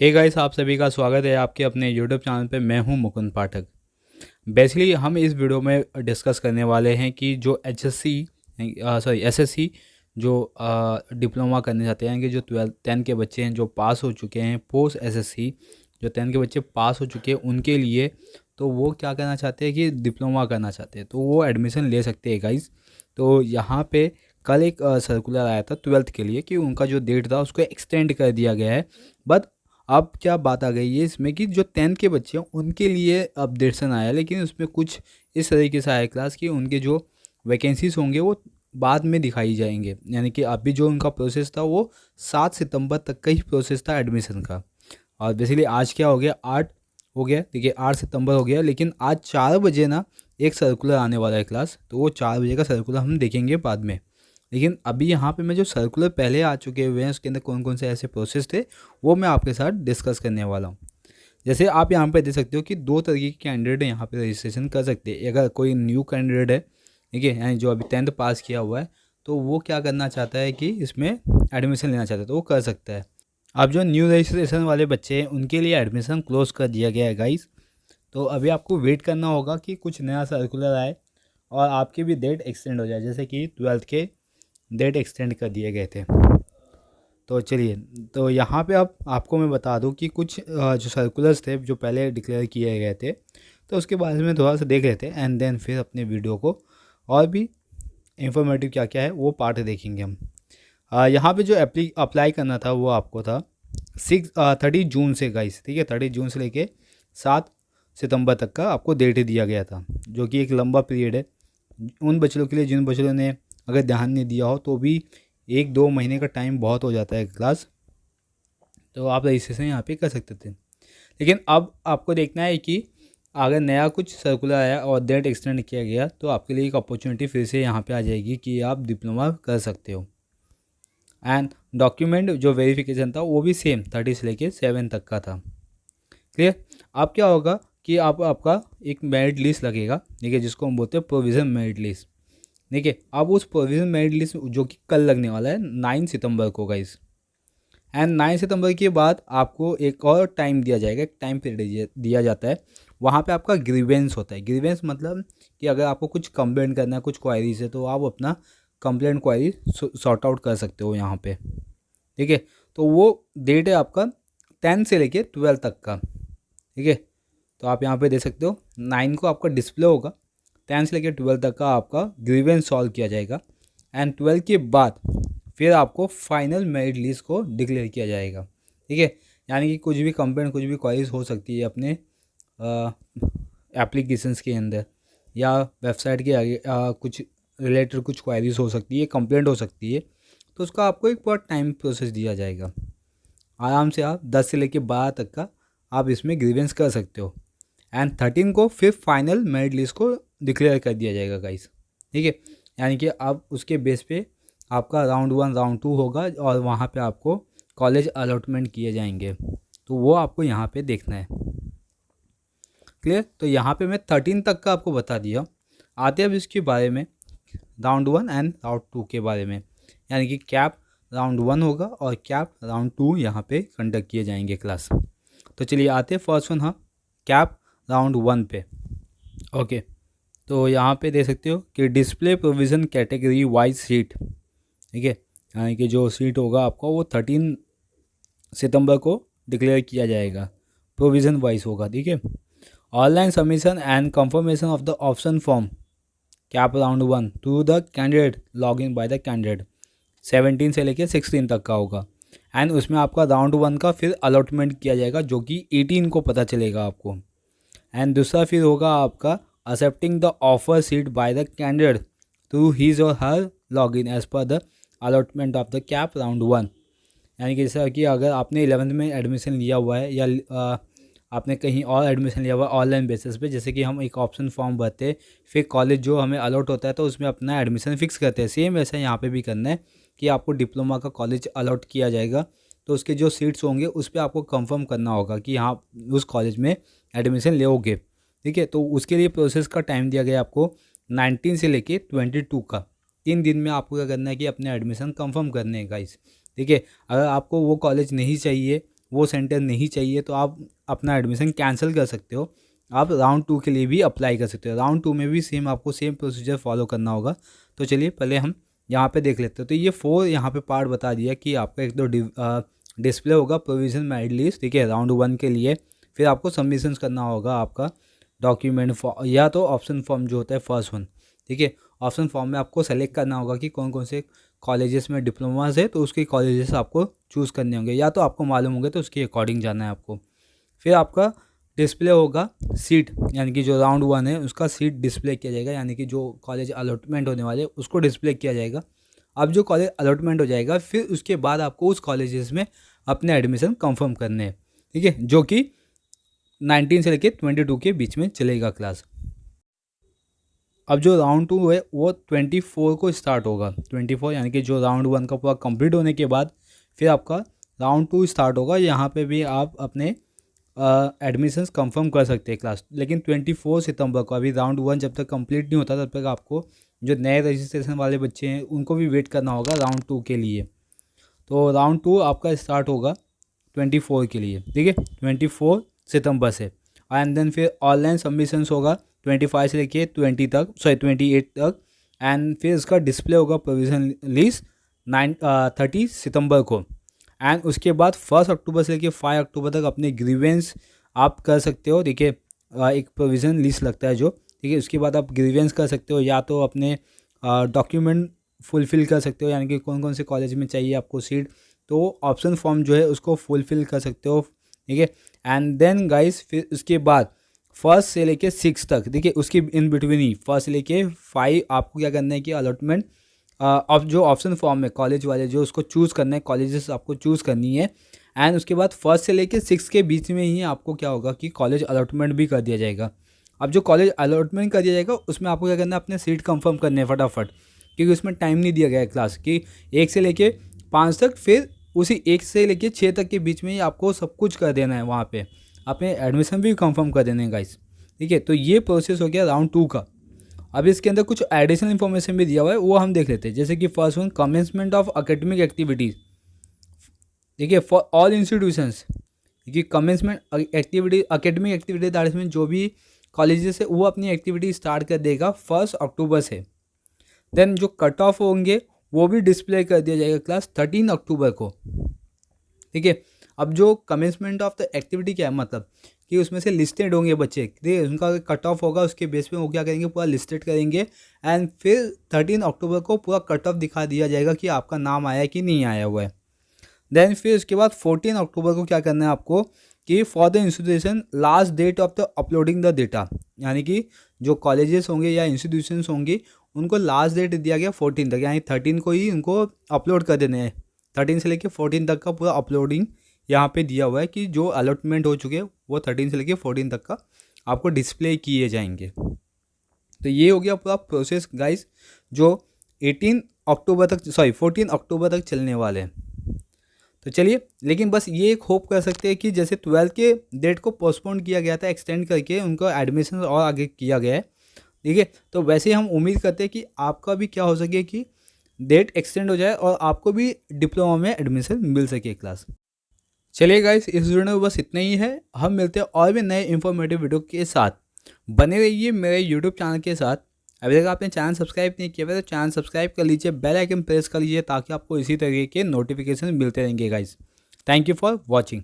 Hey guys, आप सभी का स्वागत है आपके अपने यूट्यूब चैनल पे। मैं हूं मुकुंद पाठक। बेसिकली हम इस वीडियो में डिस्कस करने वाले हैं कि जो एसएससी जो डिप्लोमा करने चाहते हैं, कि जो 10 के बच्चे हैं जो पास हो चुके हैं, पोस्ट एसएससी जो 10 के बच्चे पास हो चुके हैं उनके लिए, तो वो क्या करना चाहते हैं कि डिप्लोमा करना चाहते हैं तो वो एडमिशन ले सकते हैं गाइस। तो यहाँ पे कल एक सर्कुलर आया था 12th के लिए कि उनका जो डेट था उसको एक्सटेंड कर दिया गया है। बट अब क्या बात आ गई है इसमें कि जो 10th के बच्चे हैं उनके लिए अपडेशन आया, लेकिन उसमें कुछ इस तरीके से आया क्लास कि उनके जो वैकेंसीज होंगे वो बाद में दिखाई जाएंगे। यानी कि अभी जो उनका प्रोसेस था वो 7 सितंबर तक का ही प्रोसेस था एडमिशन का। और बेसिकली आज क्या हो गया, 8 हो गया, देखिए 8 सितंबर हो गया, लेकिन आज 4 बजे ना एक सर्कुलर आने वाला है क्लास, तो वो 4 बजे का सर्कुलर हम देखेंगे बाद में। लेकिन अभी यहाँ पे मैं जो सर्कुलर पहले आ चुके हुए हैं उसके अंदर कौन कौन से ऐसे प्रोसेस थे वो मैं आपके साथ डिस्कस करने वाला हूँ। जैसे आप यहाँ पे देख सकते हो कि दो तरीके के कैंडिडेट यहाँ पे रजिस्ट्रेशन कर सकते हैं। अगर कोई न्यू कैंडिडेट है, ठीक है, यानी जो अभी 10th पास किया हुआ है, तो वो क्या करना चाहता है कि इसमें एडमिशन लेना चाहता है तो वो कर सकता है। अब जो न्यू रजिस्ट्रेशन वाले बच्चे हैं उनके लिए एडमिशन क्लोज कर दिया गया है गाइस। तो अभी आपको वेट करना होगा कि कुछ नया सर्कुलर आए और आपकी भी डेट एक्सटेंड हो जाए, जैसे कि 12th के डेट एक्सटेंड कर दिए गए थे। तो चलिए, तो यहाँ पे अब आपको मैं बता दूँ कि कुछ जो सर्कुलर्स थे जो पहले डिक्लेयर किए गए थे, तो उसके बारे में थोड़ा सा देख लेते हैं एंड देन फिर अपने वीडियो को और भी इंफॉर्मेटिव क्या क्या है वो पार्ट देखेंगे हम। यहाँ पे जो अप्लाई करना था वो आपको था 30 जून से गाइस, ठीक है, 30 जून से लेके 7 सितंबर तक का आपको डेट दिया गया था, जो कि एक लंबा पीरियड है उन बच्चों के लिए जिन बच्चों ने अगर ध्यान नहीं दिया हो तो भी 1-2 महीने का टाइम बहुत हो जाता है क्लास। तो आप रजिस्ट्रेशन यहाँ पे कर सकते थे, लेकिन अब आपको देखना है कि अगर नया कुछ सर्कुलर आया और डेट एक्सटेंड किया गया तो आपके लिए एक अपॉर्चुनिटी फिर से यहाँ पे आ जाएगी कि आप डिप्लोमा कर सकते हो। एंड डॉक्यूमेंट जो वेरिफिकेशन था वो भी सेम 30 से लेके 7 तक का था। क्लियर। अब क्या होगा कि आपका एक मेरिट लिस्ट लगेगा, ठीक है, जिसको हम बोलते हैं प्रोविज़न मेरिट लिस्ट। देखिए, अब उस प्रोविजन मेरिट लिस्ट जो कि कल लगने वाला है 9 सितंबर को गाइस, एंड 9 सितंबर के बाद आपको एक और टाइम दिया जाएगा, एक टाइम पीरियड दिया जाता है। वहाँ पे आपका ग्रीवेंस होता है। ग्रीवेंस मतलब कि अगर आपको कुछ कंप्लेंट करना है, कुछ क्वायरीज है, तो आप अपना कंप्लेंट क्वायरी सॉर्ट आउट कर सकते हो यहाँ पे, ठीक है। तो वो डेट है आपका 10 से लेके 12 तक का, ठीक है। तो आप यहाँ पे देख सकते हो 9 को आपका डिस्प्ले होगा, 10 से लेकर 12 तक का आपका ग्रीवेंस सॉल्व किया जाएगा, एंड 12 के बाद फिर आपको फाइनल मेरिट लिस्ट को डिक्लेयर किया जाएगा, ठीक है। यानी कि कुछ भी कंप्लेंट, कुछ भी क्वारीज हो सकती है अपने एप्लीकेशंस के अंदर या वेबसाइट के आगे, कुछ रिलेटेड कुछ क्वारीज हो सकती है, कंप्लेंट हो सकती है, तो उसका आपको एक बहुत टाइम प्रोसेस दिया जाएगा। आराम से आप 10 से लेकर 12 तक का आप इसमें ग्रीवेंस कर सकते हो, एंड 13 को फिर फाइनल मेरिट लिस्ट को डिक्लेयर कर दिया जाएगा गाइस, ठीक है। यानी कि अब उसके बेस पे आपका राउंड 1 राउंड 2 होगा और वहाँ पे आपको कॉलेज अलॉटमेंट किए जाएंगे, तो वो आपको यहाँ पे देखना है। क्लियर। तो यहाँ पे मैं 13 तक का आपको बता दिया। आते अब इसके बारे में राउंड 1 एंड राउंड 2 के बारे में, यानी कि कैप राउंड 1 होगा और कैप राउंड 2 यहाँ पे कंडक्ट किए जाएंगे क्लास। तो चलिए आते फर्स्ट वन, हाँ, कैप राउंड 1 पे। ओके, तो यहाँ पे देख सकते हो कि display provision category wise seat, ठीक है, यानी कि जो सीट होगा आपका वो 13 सितंबर को डिक्लेयर किया जाएगा, प्रोविज़न वाइज होगा, ठीक है। Online submission and confirmation of the option form CAP round 1 to the candidate log in by the candidate 17 से लेकर 16 तक का होगा, एंड उसमें आपका राउंड 1 का फिर अलॉटमेंट किया जाएगा जो कि 18 को पता चलेगा आपको। एंड दूसरा फिर होगा आपका accepting the offer sheet by the candidate through his or her login as per the allotment of the cap round 1। यानी कि जैसा कि अगर आपने 11th में एडमिशन लिया हुआ है या आपने कहीं और एडमिशन लिया हुआ है ऑनलाइन बेसिस पे, जैसे कि हम एक ऑप्शन फॉर्म भरते हैं फिर कॉलेज जो हमें अलॉट होता है तो उसमें अपना एडमिशन फिक्स करते हैं, सेम वैसा यहाँ पे भी करना है कि आपको डिप्लोमा का कॉलेज अलॉट किया जाएगा तो उसके जो सीट्स होंगे उस पर आपको कंफर्म करना होगा कि हाँ उस कॉलेज में एडमिशन लोगे, ठीक है। तो उसके लिए प्रोसेस का टाइम दिया गया आपको 19 से लेके 22 का, 3 दिन में आपको क्या करना है कि अपने एडमिशन कंफर्म करने हैं गाइस, ठीक है। अगर आपको वो कॉलेज नहीं चाहिए वो सेंटर नहीं चाहिए तो आप अपना एडमिशन कैंसिल कर सकते हो। आप राउंड 2 के लिए भी अप्लाई कर सकते हो। राउंड 2 में भी आपको सेम प्रोसीजर फॉलो करना होगा। तो चलिए पहले हम यहाँ पे देख लेते हैं। तो ये 4 यहाँ पे पार्ट बता दिया कि आपका एक तो डिस्प्ले होगा प्रोविजन मेरिट लिस्ट, ठीक है, राउंड 1 के लिए। फिर आपको सबमिशंस करना होगा आपका डॉक्यूमेंट या तो ऑप्शन फॉर्म जो होता है फर्स्ट वन, ठीक है। ऑप्शन फॉर्म में आपको सेलेक्ट करना होगा कि कौन कौन से कॉलेजेस में डिप्लोमास है, तो उसके कॉलेजेस आपको चूज़ करने होंगे, या तो आपको मालूम होंगे तो उसके अकॉर्डिंग जाना है आपको। फिर आपका डिस्प्ले होगा सीट, यानी कि जो राउंड 1 है उसका सीट डिस्प्ले किया जाएगा, यानी कि जो कॉलेज अलॉटमेंट होने वाले उसको डिस्प्ले किया जाएगा। अब जो कॉलेज अलॉटमेंट हो जाएगा फिर उसके बाद आपको उस कॉलेजेस में अपने एडमिशन कंफर्म करने हैं, ठीक है, जो कि 19 से लेकर 22 के बीच में चलेगा क्लास। अब जो राउंड 2 है वो 24 को स्टार्ट होगा। 24 यानी कि जो राउंड 1 का पूरा कंप्लीट होने के बाद फिर आपका राउंड 2 स्टार्ट होगा। यहाँ पे भी आप अपने एडमिशन्स कंफर्म कर सकते हैं क्लास, लेकिन 24 सितंबर को, अभी राउंड 1 जब तक कंप्लीट नहीं होता तब तक आपको जो नए रजिस्ट्रेशन वाले बच्चे हैं उनको भी वेट करना होगा राउंड 2 के लिए। तो राउंड 2 आपका स्टार्ट होगा 24 के लिए, ठीक है, 24 सितंबर से। एंड देन फिर ऑनलाइन सबमिशंस होगा 25 से लेके 28 तक। एंड फिर इसका डिस्प्ले होगा प्रोविजन लिस्ट 30 सितंबर को। एंड उसके बाद 1 अक्टूबर से लेके 5 अक्टूबर तक अपने ग्रीवेंस आप कर सकते हो, ठीक है। एक प्रोविज़न लिस्ट लगता है जो, ठीक है, उसके बाद आप ग्रीवेंस कर सकते हो, या तो अपने डॉक्यूमेंट फुलफ़िल कर सकते हो, यानी कि कौन कौन से कॉलेज में चाहिए आपको सीट, तो ऑप्शन फॉर्म जो है उसको फुलफ़िल कर सकते हो, ठीक है। एंड देन गाइस फिर उसके बाद 1 से लेके 6 तक, देखिए उसकी इन बिटवीन ही 1 से लेके 5 आपको क्या करना है कि अलॉटमेंट अब जो ऑप्शन फॉर्म है कॉलेज वाले जो उसको चूज़ करना है, कॉलेजेस आपको चूज़ करनी है। एंड उसके बाद 1 से लेके 6 के बीच में ही आपको क्या होगा कि कॉलेज अलॉटमेंट भी कर दिया जाएगा। अब जो कॉलेज अलॉटमेंट कर दिया जाएगा उसमें आपको क्या करना है, अपने सीट कंफर्म करने हैं फटाफट, क्योंकि उसमें टाइम नहीं दिया गया है क्लास की 1 से लेके 5 तक। फिर उसी 1 से लेके 6 तक के बीच में ही आपको सब कुछ कर देना है, वहाँ पे अपने एडमिशन भी कंफर्म कर देने हैं गाइस, ठीक है। तो ये प्रोसेस हो गया राउंड 2 का। अब इसके अंदर कुछ एडिशनल इन्फॉर्मेशन भी दिया हुआ है, वो हम देख लेते हैं। जैसे कि first one, commencement of academic activities, ठीक है, फॉर ऑल इंस्टीट्यूशंस, कि commencement activity academic activity that में जो भी कॉलेजेस है वो अपनी एक्टिविटी स्टार्ट कर देगा 1 अक्टूबर से। देन जो कट ऑफ होंगे वो भी डिस्प्ले कर दिया जाएगा क्लास 13 अक्टूबर को, ठीक है। अब जो कमेंसमेंट ऑफ द एक्टिविटी क्या है, मतलब कि उसमें से लिस्टेड होंगे बच्चे, ठीक है, उनका कट ऑफ होगा, उसके बेस पे वो क्या करेंगे, पूरा लिस्टेड करेंगे। एंड फिर 13 अक्टूबर को पूरा कट ऑफ दिखा दिया जाएगा कि आपका नाम आया कि नहीं आया हुआ है। देन फिर उसके बाद 14 अक्टूबर को क्या करना है आपको कि for the institution last date of the uploading the data, यानी कि जो कॉलेजेस होंगे या इंस्टीट्यूशंस होंगे उनको लास्ट डेट दिया गया 14 तक, यानी 13 को ही उनको अपलोड कर देने हैं। 13 से लेकर 14 तक का पूरा अपलोडिंग यहाँ पे दिया हुआ है कि जो अलॉटमेंट हो चुके हैं वो 13 से लेकर 14 तक का आपको डिस्प्ले किए जाएंगे। तो ये हो गया पूरा प्रोसेस गाइस, जो 14 अक्टूबर तक चलने वाले हैं। तो चलिए, लेकिन बस ये एक होप कर सकते हैं कि जैसे 12 के डेट को पोस्टपोन किया गया था, एक्सटेंड करके उनको एडमिशन और आगे किया गया है, ठीक है, तो वैसे हम उम्मीद करते हैं कि आपका भी क्या हो सके कि डेट एक्सटेंड हो जाए और आपको भी डिप्लोमा में एडमिशन मिल सके क्लास। चलिए गाइस, इस वीडियो में बस इतना ही है। हम मिलते हैं और भी नए इंफॉर्मेटिव वीडियो के साथ। बने रहिए मेरे यूट्यूब चैनल के साथ। अभी तक आपने चैनल सब्सक्राइब नहीं किया है तो चैनल सब्सक्राइब कर लीजिए, बेल आइकन प्रेस कर लीजिए ताकि आपको इसी तरीके के नोटिफिकेशन मिलते रहेंगे guys. Thank you for watching.